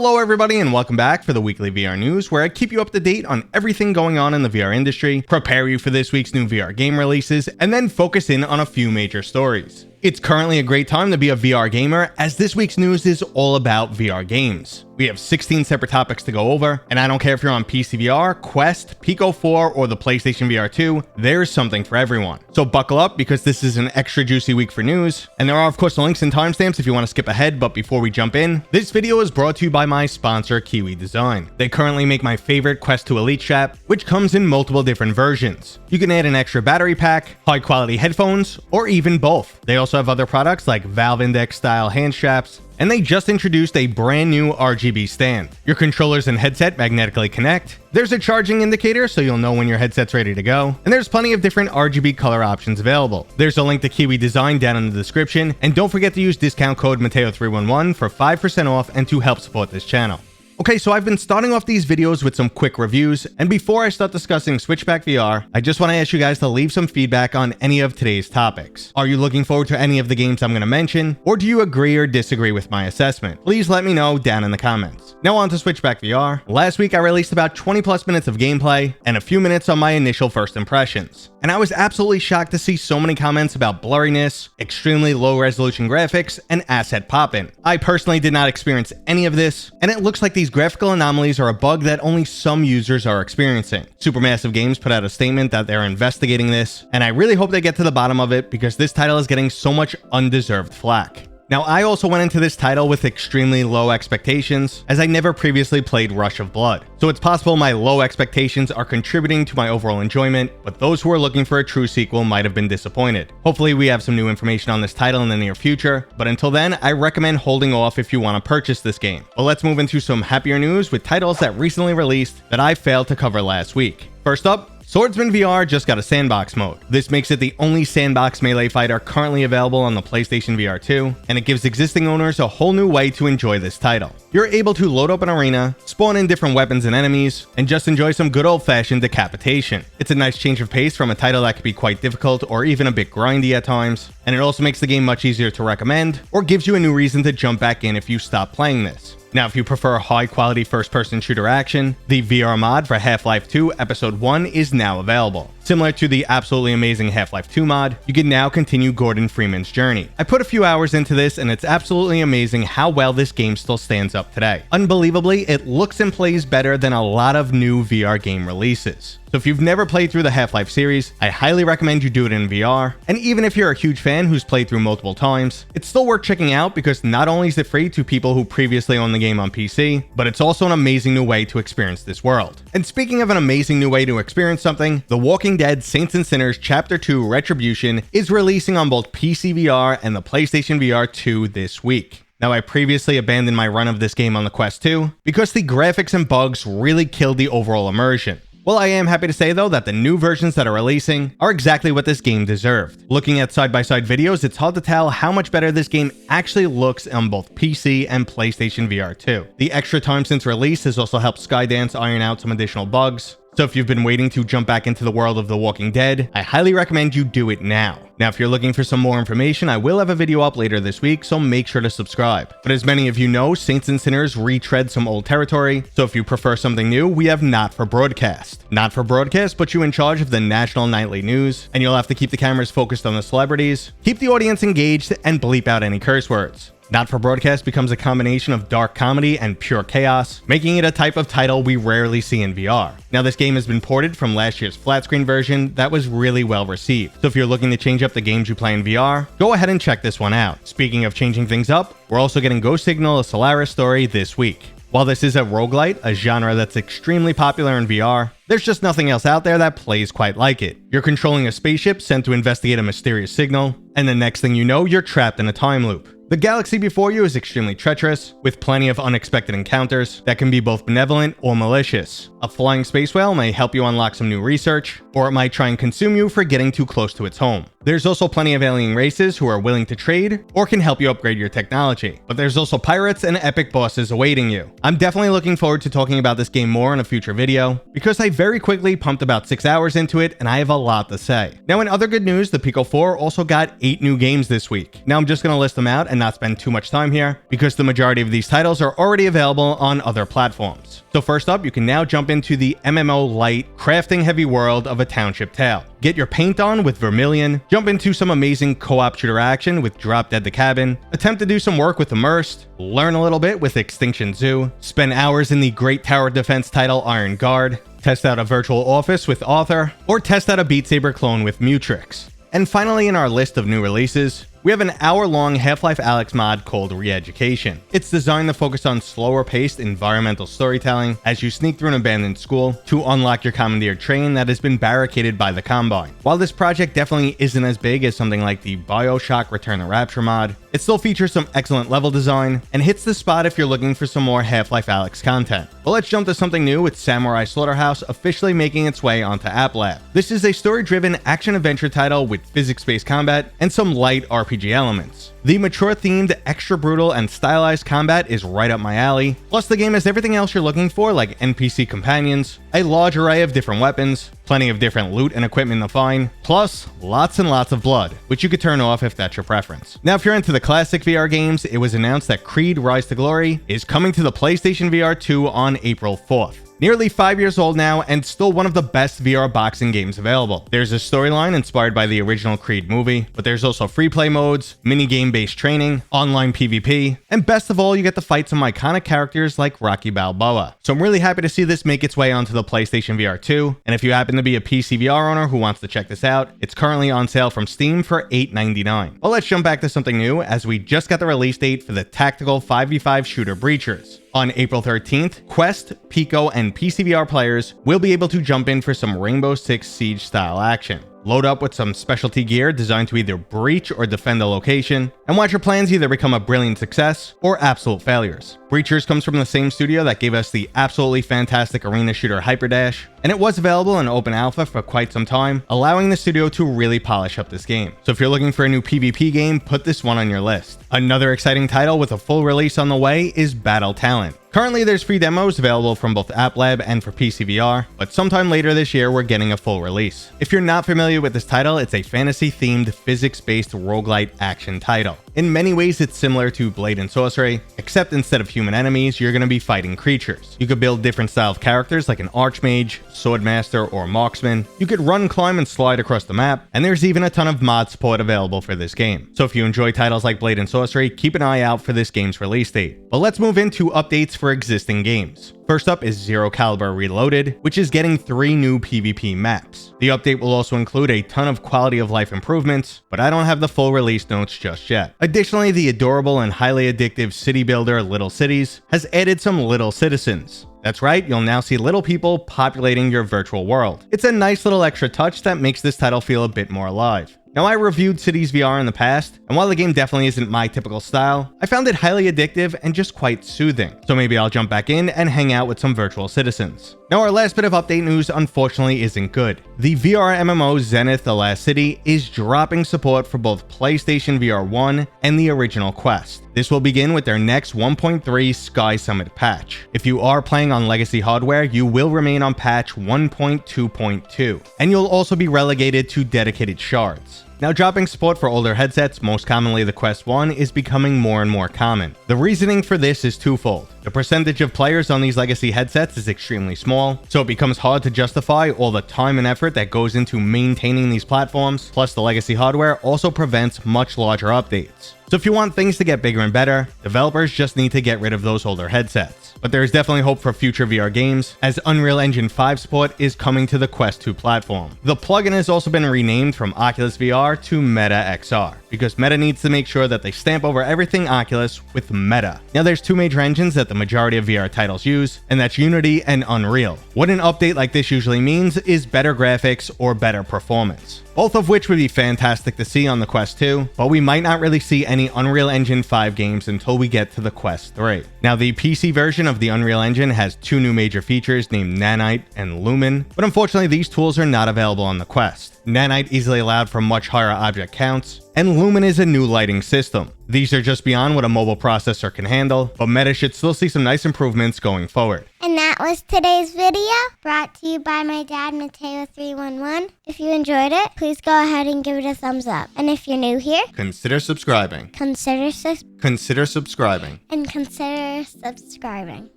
Hello everybody and welcome back for the weekly VR news, where I keep you up to date on everything going on in the VR industry, prepare you for this week's new VR game releases, and then focus in on a few major stories. It's currently a great time to be a VR gamer, as this week's news is all about VR games. We have 16 separate topics to go over, and I don't care if you're on PCVR, Quest, Pico 4, or the PlayStation VR 2, there's something for everyone. So buckle up, because this is an extra juicy week for news, and there are of course links and timestamps if you want to skip ahead. But before we jump in, this video is brought to you by my sponsor, Kiwi Design. They currently make my favorite Quest 2 Elite strap, which comes in multiple different versions. You can add an extra battery pack, high quality headphones, or even both. They also have other products like Valve Index style hand straps, and they just introduced a brand new RGB stand. Your controllers and headset magnetically connect. There's a charging indicator so you'll know when your headset's ready to go, and there's plenty of different RGB color options available. There's a link to Kiwi Design down in the description, and don't forget to use discount code Mateo311 for 5% off and to help support this channel. Okay, so I've been starting off these videos with some quick reviews, and before I start discussing Switchback VR, I just want to ask you guys to leave some feedback on any of today's topics. Are you looking forward to any of the games I'm going to mention, or do you agree or disagree with my assessment? Please let me know down in the comments. Now on to Switchback VR. Last week I released about 20 plus minutes of gameplay, and a few minutes on my initial first impressions. And I was absolutely shocked to see so many comments about blurriness, extremely low resolution graphics, and asset popping. I personally did not experience any of this, and it looks like these graphical anomalies are a bug that only some users are experiencing. Supermassive Games put out a statement that they're investigating this, and I really hope they get to the bottom of it, because this title is getting so much undeserved flack. Now, I also went into this title with extremely low expectations, as I never previously played Rush of Blood. So it's possible my low expectations are contributing to my overall enjoyment, but those who are looking for a true sequel might have been disappointed. Hopefully we have some new information on this title in the near future, but until then, I recommend holding off if you want to purchase this game. But let's move into some happier news with titles that recently released that I failed to cover last week. First up, Swordman VR just got a sandbox mode. This makes it the only sandbox melee fighter currently available on the PlayStation VR 2, and it gives existing owners a whole new way to enjoy this title. You're able to load up an arena, spawn in different weapons and enemies, and just enjoy some good old-fashioned decapitation. It's a nice change of pace from a title that can be quite difficult or even a bit grindy at times, and it also makes the game much easier to recommend, or gives you a new reason to jump back in if you stop playing this. Now, if you prefer high-quality first-person shooter action, the VR mod for Half-Life 2 Episode 1 is now available. Similar to the absolutely amazing Half-Life 2 mod, you can now continue Gordon Freeman's journey. I put a few hours into this, and it's absolutely amazing how well this game still stands up today. Unbelievably, it looks and plays better than a lot of new VR game releases. So if you've never played through the Half-Life series, I highly recommend you do it in VR. And even if you're a huge fan who's played through multiple times, it's still worth checking out, because not only is it free to people who previously owned the game on PC, but it's also an amazing new way to experience this world. And speaking of an amazing new way to experience something, The Walking Dead Saints and Sinners Chapter 2 Retribution is releasing on both PCVR and the PlayStation VR 2 this week. Now, I previously abandoned my run of this game on the Quest 2 because the graphics and bugs really killed the overall immersion. Well, I am happy to say though that the new versions that are releasing are exactly what this game deserved. Looking at side-by-side videos, it's hard to tell how much better this game actually looks on both PC and PlayStation VR 2. The extra time since release has also helped Skydance iron out some additional bugs. So if you've been waiting to jump back into the world of The Walking Dead, I highly recommend you do it now. Now, if you're looking for some more information, I will have a video up later this week, so make sure to subscribe. But as many of you know, Saints and Sinners retread some old territory, so if you prefer something new, we have Not for Broadcast. Not for Broadcast puts you in charge of the national nightly news, and you'll have to keep the cameras focused on the celebrities, keep the audience engaged, and bleep out any curse words. Not for Broadcast becomes a combination of dark comedy and pure chaos, making it a type of title we rarely see in VR. Now, this game has been ported from last year's flat screen version that was really well received. So if you're looking to change up the games you play in VR, go ahead and check this one out. Speaking of changing things up, we're also getting Ghost Signal: A Solaris Story this week. While this is a roguelite, a genre that's extremely popular in VR, there's just nothing else out there that plays quite like it. You're controlling a spaceship sent to investigate a mysterious signal, and the next thing you know, you're trapped in a time loop. The galaxy before you is extremely treacherous, with plenty of unexpected encounters that can be both benevolent or malicious. A flying space whale may help you unlock some new research, or it might try and consume you for getting too close to its home. There's also plenty of alien races who are willing to trade or can help you upgrade your technology, but there's also pirates and epic bosses awaiting you. I'm definitely looking forward to talking about this game more in a future video, because I very quickly pumped about 6 hours into it and I have a lot to say. Now, in other good news, the Pico 4 also got 8 new games this week. Now I'm just going to list them out and not spend too much time here, because the majority of these titles are already available on other platforms. So first up, you can now jump into the MMO light, crafting heavy world of A Township Tale. Get your paint on with Vermilion, jump into some amazing co-op shooter action with Drop Dead the Cabin, attempt to do some work with Immersed, learn a little bit with Extinction Zoo, spend hours in the great tower defense title Iron Guard, test out a virtual office with Author, or test out a Beat Saber clone with Mutrix. And finally, in our list of new releases, we have an hour-long Half-Life Alyx mod called Re-Education. It's designed to focus on slower-paced environmental storytelling as you sneak through an abandoned school to unlock your commandeered train that has been barricaded by the Combine. While this project definitely isn't as big as something like the BioShock Return to Rapture mod, it still features some excellent level design and hits the spot if you're looking for some more Half-Life Alyx content. But let's jump to something new with Samurai Slaughterhouse officially making its way onto App Lab. This is a story-driven action-adventure title with physics-based combat and some light RPG elements. The mature-themed, extra brutal, and stylized combat is right up my alley, plus the game has everything else you're looking for, like NPC companions, a large array of different weapons, plenty of different loot and equipment to find, plus lots and lots of blood, which you could turn off if that's your preference. Now, if you're into the classic VR games, it was announced that Creed Rise to Glory is coming to the PlayStation VR 2 on April 4th. Nearly 5 years old now, and still one of the best VR boxing games available. There's a storyline inspired by the original Creed movie, but there's also free play modes, minigame-based training, online PvP, and best of all, you get to fight some iconic characters like Rocky Balboa. So I'm really happy to see this make its way onto the PlayStation VR 2, and if you happen to be a PCVR owner who wants to check this out, it's currently on sale from Steam for $8.99. Well, let's jump back to something new, as we just got the release date for the tactical 5v5 shooter Breachers. On April 13th, Quest, Pico, and PCVR players will be able to jump in for some Rainbow Six Siege style action. Load up with some specialty gear designed to either breach or defend a location, and watch your plans either become a brilliant success or absolute failures. Breachers comes from the same studio that gave us the absolutely fantastic arena shooter Hyperdash, and it was available in open alpha for quite some time, allowing the studio to really polish up this game. So if you're looking for a new PvP game, put this one on your list. Another exciting title with a full release on the way is Battle Talent. Currently, there's free demos available from both App Lab and for PCVR, but sometime later this year, we're getting a full release. If you're not familiar with this title, it's a fantasy-themed, physics-based roguelite action title. In many ways, it's similar to Blade and Sorcery, except instead of human enemies, you're going to be fighting creatures. You could build different style of characters like an Archmage, Swordmaster, or Marksman. You could run, climb, and slide across the map, and there's even a ton of mod support available for this game. So if you enjoy titles like Blade and Sorcery, keep an eye out for this game's release date. But let's move into updates for existing games. First up is Zero Caliber Reloaded, which is getting 3 new PvP maps. The update will also include a ton of quality of life improvements, but I don't have the full release notes just yet. Additionally, the adorable and highly addictive city builder Little Cities has added some Little Citizens. That's right, you'll now see little people populating your virtual world. It's a nice little extra touch that makes this title feel a bit more alive. Now, I reviewed Cities VR in the past, and while the game definitely isn't my typical style, I found it highly addictive and just quite soothing. So maybe I'll jump back in and hang out with some virtual citizens. Now, our last bit of update news unfortunately isn't good. The VR MMO Zenith: The Last City is dropping support for both PlayStation VR 1 and the original Quest. This will begin with their next 1.3 Sky Summit patch. If you are playing on legacy hardware, you will remain on patch 1.2.2, and you'll also be relegated to dedicated shards. Now, dropping support for older headsets, most commonly the Quest 1, is becoming more and more common. The reasoning for this is twofold. The percentage of players on these legacy headsets is extremely small, so it becomes hard to justify all the time and effort that goes into maintaining these platforms, plus the legacy hardware also prevents much larger updates. So if you want things to get bigger and better, developers just need to get rid of those older headsets. But there is definitely hope for future VR games, as Unreal Engine 5 support is coming to the Quest 2 platform. The plugin has also been renamed from Oculus VR to Meta XR, because Meta needs to make sure that they stamp over everything Oculus with Meta. Now, there's 2 major engines that the majority of VR titles use, and that's Unity and Unreal. What an update like this usually means is better graphics or better performance. both of which would be fantastic to see on the Quest 2, but we might not really see any Unreal Engine 5 games until we get to the Quest 3. Now, the PC version of the Unreal Engine has two new major features named Nanite and Lumen, but unfortunately these tools are not available on the Quest. Nanite easily allowed for much higher object counts, and Lumen is a new lighting system. These are just beyond what a mobile processor can handle, but Meta should still see some nice improvements going forward. And that was today's video, brought to you by my dad, Mateo311. If you enjoyed it, please go ahead and give it a thumbs up. And if you're new here, Consider subscribing. consider subscribing. Consider subscribing.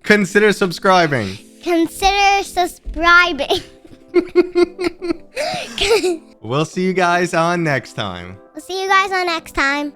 Consider subscribing. Consider subscribing. We'll see you guys on next time. We'll see you guys on next time.